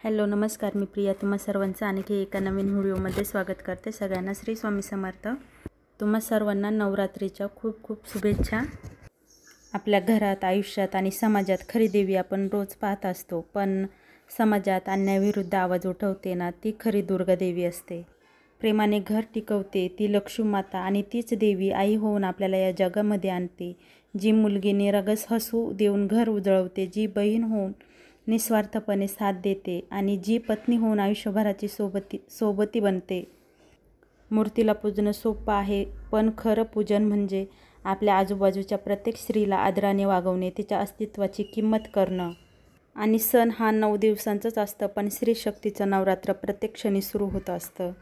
Hello नमस्कार, मी प्रिया तुम्हा सर्वांचं आणखी एका नवीन व्हिडिओमध्ये स्वागत करते। सगळ्यांना श्री स्वामी समर्थ। तुम्हा सर्वांना नवरात्रीच्या खूप खूप शुभेच्छा। आपल्या घरात, आयुष्यात आणि समाजात खरी देवी आपण रोज पाहत असतो, पण समाजात अन्यायाविरुद्ध आवाज उठवते ना, ती खरी दुर्गा देवी असते। प्रेमाने घर टिकवते ती लक्ष्मी माता, आणि तीच देवी आई होऊन आपल्याला या जगामध्ये आणते। जी मुलगी निरागस हसू देऊन घर उजळवते, जी बहीण होऊन निस्वार्थपणे साथ देते, आणि जी पत्नी होऊन आयुष्यभराची सोबती बनते। मूर्तीला पूजणं सोपं आहे, पण खरं पूजन म्हणजे आपल्या आजूबाजूच्या प्रत्येक स्त्रीला आदराने वागवणे, तिच्या अस्तित्वाची किंमत करणं। आणि सण हा 9 दिवसांचाच असतं, पण स्त्री शक्तीचं नवरात्र प्रत्येक क्षणी सुरू होत असतं।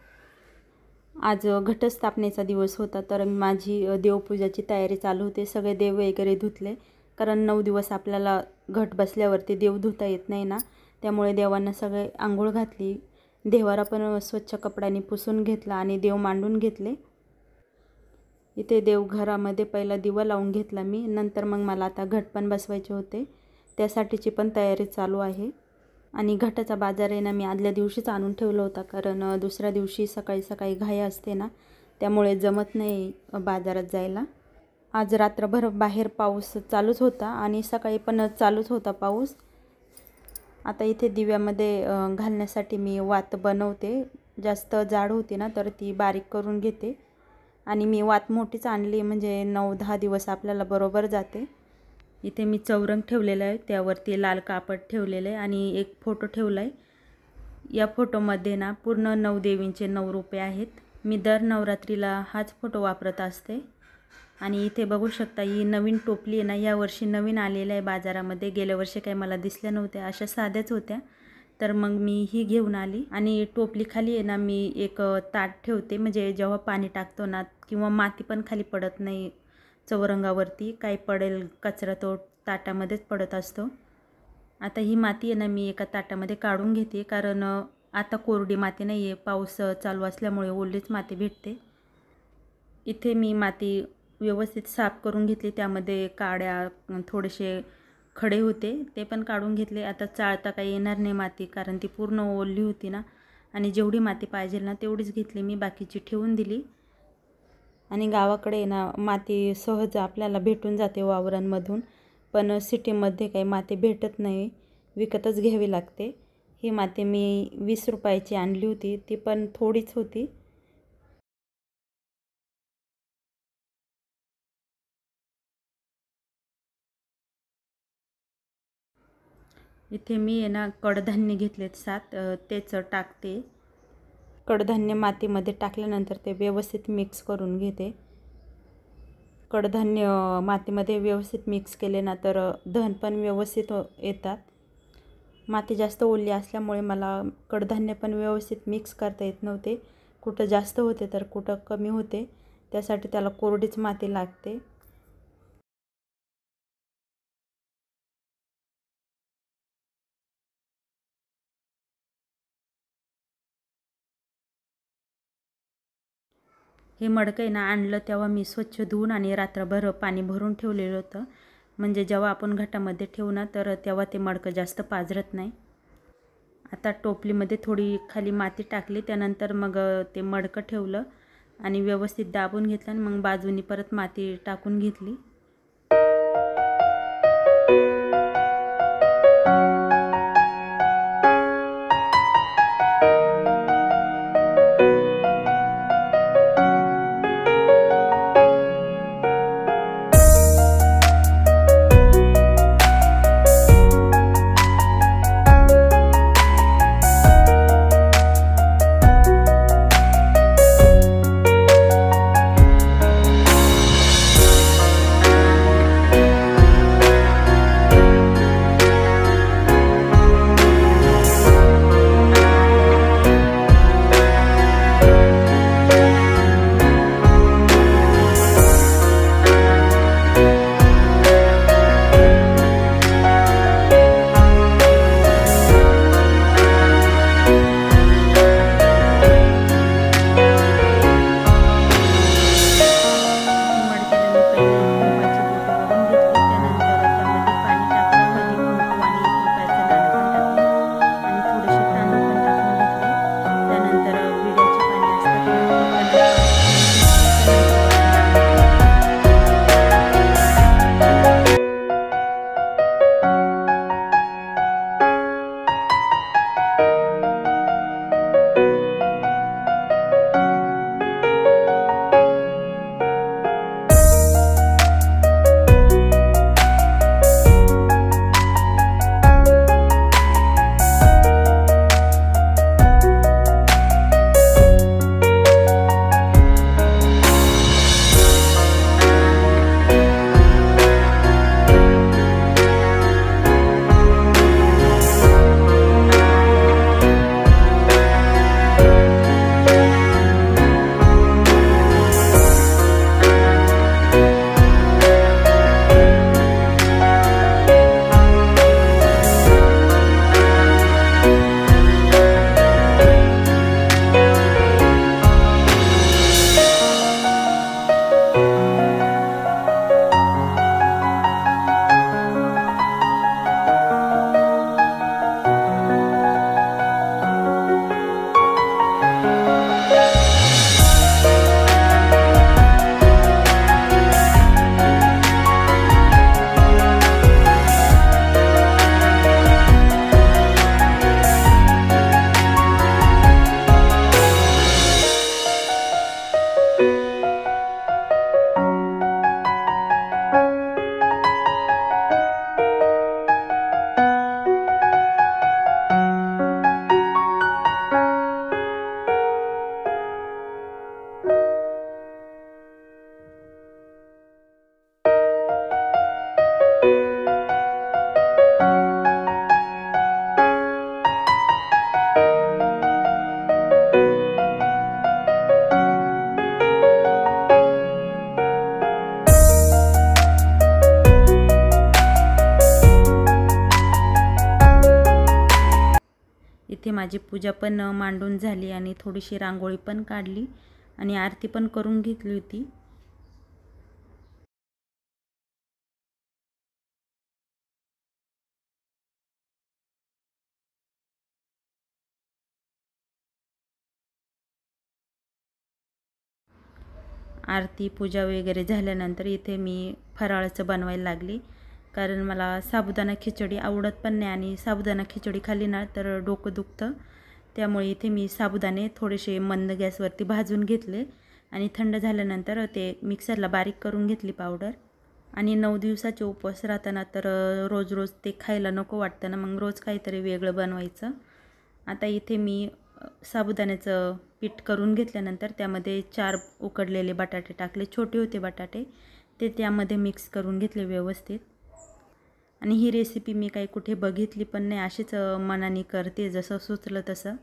आज घटस्थापनेचा दिवस होता, तर माझी देवपूजाची तयारी चालू होते। सगळे देव वगैरे धुतले, कारण 9 दिवस आपल्याला घट बसल्यावरती देव धुता येत नाही ना, त्यामुळे देवांना सगळे आंघोळ घातली। देवारा पण स्वच्छ कपड्याने पुसून घेतला आणि देव मांडून घेतले। इथे देवघरामध्ये पहिला दिवा लावून घेतला मी, नंतर मग मला आता घट पण बसवायचे होते, त्यासाठीची पण तयारी चालू आहे। आणि घटाचा बाजार आहे ना, मी आदल्या दिवशीच आणून ठेवला होता, कारण दुसऱ्या दिवशी सकाळी सकाळी घाई असते ना, त्यामुळे जमत नाही बाजारात जायला। आज रात्रभर बाहेर पाऊस चालूच होता आणि सकाळी पण चालूच होता पाऊस। आता इथे दिव्यामध्ये घालण्यासाठी मी वात बनवते। जास्त जाड होती ना, तर ती बारीक करून घेते। आणि मी वात मोठीच आणली, म्हणजे 9-10 दिवस आपल्याला बरोबर जाते। इथे मी चौरंग ठेवलेला आहे, त्यावरती लाल कापड ठेवलेलं आहे आणि एक फोटो ठेवला आहे। या फोटोमध्ये ना पूर्ण 9 देवींचे 9 रूपे आहेत। मी दर नवरात्रीला हाच फोटो वापरत असते। आणि इथे बघू शकता, ही नवीन टोपली आहे ना, यावर्षी नवीन आलेलं आहे बाजारामध्ये। गेल्या वर्षी काही मला दिसल्या नव्हत्या, अशा साध्याच होत्या, तर मग मी ही घेऊन आली। आणि टोपली खाली आहे ना, मी एक ताट ठेवते, म्हणजे जेव्हा पाणी टाकतो ना, किंवा माती पण खाली पडत नाही चौरंगावरती, काय पडेल कचरा तो ताटामध्येच पडत असतो। आता ही माती आहे ना, मी एका ताटामध्ये काढून घेते, कारण आता कोरडी माती नाही आहे, पाऊस चालू असल्यामुळे ओलीच माती भेटते। इथे मी माती व्यवस्थित साफ करून घेतली, त्यामध्ये काड्या थोडेसे खडे होते ते पण काढून घेतले। आता चाळता काही येणार नाही माती, कारण ती पूर्ण ओली होती ना, आणि जेवढी माती पाहिजे ना तेवढीच घेतली मी, बाकीची ठेवून दिली। आणि गावाकडे ना माती सहज आपल्याला भेटून जाते वावरांमधून, पण सिटीमध्ये काही माती भेटत नाही, विकतच घ्यावी लागते। ही माती मी 20 रुपयाची आणली होती, ती पण थोडीच होती। इथे मी आहे ना कडधान्य घेतलेत 7, तेच टाकते। कडधान्य मातीमध्ये टाकल्यानंतर ते व्यवस्थित मिक्स करून घेते। कडधान्य मातीमध्ये व्यवस्थित मिक्स केले ना, तर धन पण व्यवस्थित येतात। माती जास्त ओली असल्यामुळे मला कडधान्य पण व्यवस्थित मिक्स करता येत नव्हते, कुठं जास्त होते तर कुठं कमी होते, त्यासाठी त्याला कोरडीच माती लागते। हे मडकं आहे ना, आणलं तेव्हा मी स्वच्छ धुवून आणि रात्रभर पाणी भरून ठेवलेलं होतं, म्हणजे जेव्हा आपण घटामध्ये ठेवू ना, तर तेव्हा ते मडकं जास्त पाझरत नाही। आता टोपलीमध्ये थोडी खाली माती टाकली, त्यानंतर मग ते मडकं ठेवलं आणि व्यवस्थित दाबून घेतलं, आणि मग बाजूनी परत माती टाकून घेतली। इथे माझी पूजा पण मांडून झाली आणि थोडीशी रांगोळी पण काढली आणि आरती पण करून घेतली होती. आरती पूजा वगैरे झाल्यानंतर इथे मी फराळाचं बनवायला लागली, कारण मला साबुदाणा खिचडी आवडत पण नाही आणि साबुदाणा खिचडी खाल्ली ना तर डोकं दुखतं. त्यामुळे इथे मी साबुदाणे थोडेसे मंद गॅसवरती भाजून घेतले आणि थंड झाल्यानंतर ते मिक्सरला बारीक करून घेतली पावडर. आणि 9 दिवसाचे उपवास राहताना तर रोज रोज ते खायला नको वाटतं ना, मग रोज काहीतरी वेगळं बनवायचं. आता इथे मी साबुदाण्याचं पीठ करून घेतल्यानंतर त्यामध्ये 4 उकडलेले बटाटे टाकले, छोटे होते बटाटे, ते त्यामध्ये मिक्स करून घेतले व्यवस्थित. आणि ही रेसिपी मी काही कुठे बघितली पण नाही, अशीच मनाने करते जसं सुचलं तसं,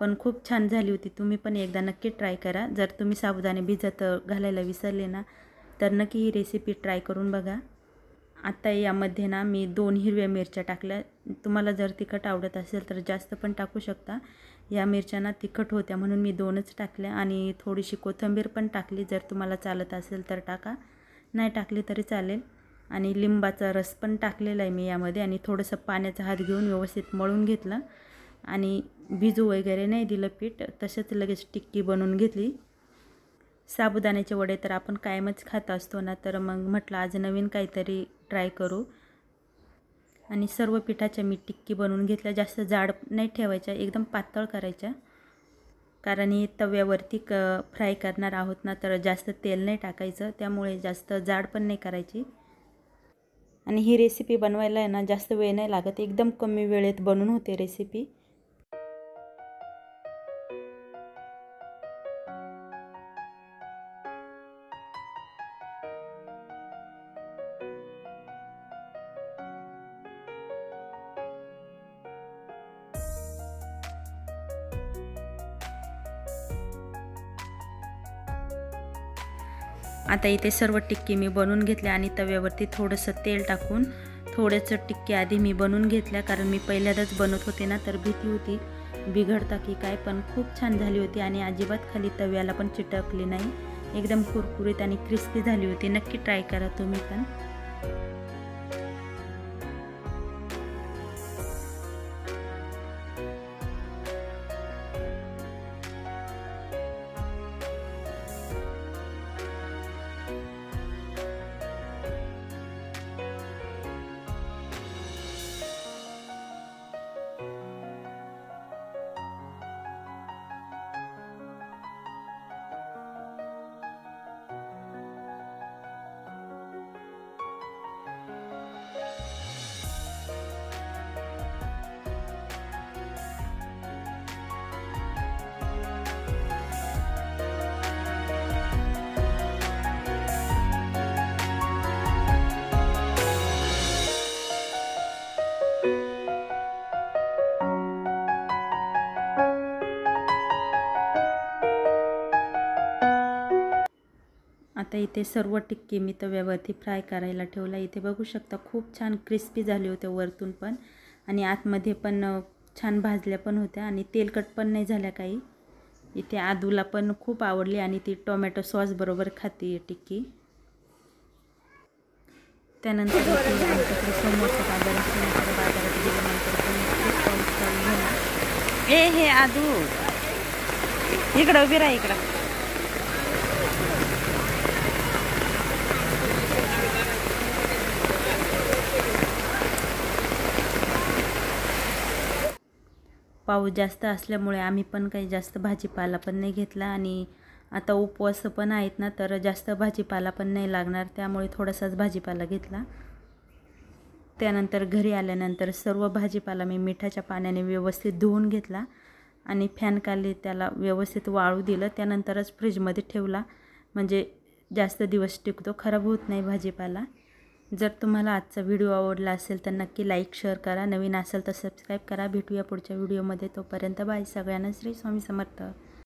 पण खूप छान झाली होती. तुम्ही पण एकदा नक्की ट्राय करा. जर तुम्ही साबुदाणे भिजत घालायला विसरले ना तर नक्की ही रेसिपी ट्राय करून बघा. आता यामध्ये ना मी 2 हिरव्या मिरच्या टाकल्या. तुम्हाला जर तिखट आवडत असेल तर जास्त पण टाकू शकता. या मिरच्या ना तिखट होत्या म्हणून मी 2च टाकल्या आणि थोडीशी कोथिंबीर पण टाकली. जर तुम्हाला चालत असेल तर टाका, नाही टाकली तरी चालेल. आणि लिंबाचा रस पण टाकलेला आहे मी यामध्ये आणि थोडंसं पाण्याचा हात घेऊन व्यवस्थित मळून घेतलं आणि भिजू वगैरे नाही दिलं पीठ, तसंच लगेच टिक्की बनवून घेतली. साबुदाण्याचे वडे तर आपण कायमच खात असतो ना, तर मग म्हटलं आज नवीन काहीतरी ट्राय करू. आणि सर्व पिठाच्या मी टिक्की बनवून घेतल्या. जास्त जाड नाही ठेवायच्या, एकदम पातळ करायच्या, कारण हे तव्यावरती फ्राय करणार आहोत ना, तर जास्त तेल नाही टाकायचं, त्यामुळे जास्त जाड पण नाही करायची. आणि ही रेसिपी बनवायला आहे ना जास्त वेळ नाही लागत, एकदम कमी वेळेत बनून होते रेसिपी. आता इथे सर्व टिक्की मी बनवून घेतल्या आणि तव्यावरती थोडंसं तेल टाकून थोडंसं टिक्की आधी मी बनवून घेतल्या, कारण मी पहिल्यांदाच बनवत होते ना, तर भीती होती बिघडता की काय. पण खूप छान झाली होती आणि अजिबात खाली तव्याला पण चिटकली नाही, एकदम कुरकुरीत आणि क्रिस्पी झाली होती. नक्की ट्राय करा तुम्ही पण. आता इथे सर्व टिक्की मी तव्यावरती फ्राय करायला ठेवला. इथे बघू शकता खूप छान क्रिस्पी झाले होते वरतून पण आणि आतमध्ये पण छान भाजल्या पण होत्या आणि तेलकट पण नाही झाल्या काही. इथे आदूला पण खूप आवडली आणि ती टोमॅटो सॉस बरोबर खाते टिक्की. त्यानंतर इथे आमच्याकडे समोरचा बाजार असल्यानंतर बाजारात गेल्यानंतर पण खूप पाऊस चालू झाला. हे आदू इकडं उभी राहा, इकडं. पाऊस जास्त असल्यामुळे आम्ही पण काही जास्त भाजीपाला पण नाही घेतला आणि आता उपवास पण आहेत ना, तर जास्त भाजीपाला पण नाही लागणार, त्यामुळे थोडासाच भाजीपाला घेतला. त्यानंतर घरी आल्यानंतर सर्व भाजीपाला मी मिठाच्या पाण्याने व्यवस्थित धुवून घेतला आणि फॅन खाली त्याला व्यवस्थित वाळू दिलं. त्यानंतरच फ्रीजमध्ये ठेवला, म्हणजे जास्त दिवस टिकतो, खराब होत नाही भाजीपाला. जर तुम्हाला आजचा व्हिडिओ आवडला असेल तर नक्की लाईक शेअर करा, नवीन असेल तर सबस्क्राईब करा. भेटूया पुढच्या व्हिडिओमध्ये, तोपर्यंत बाय सगळ्यांना. श्री स्वामी समर्थ.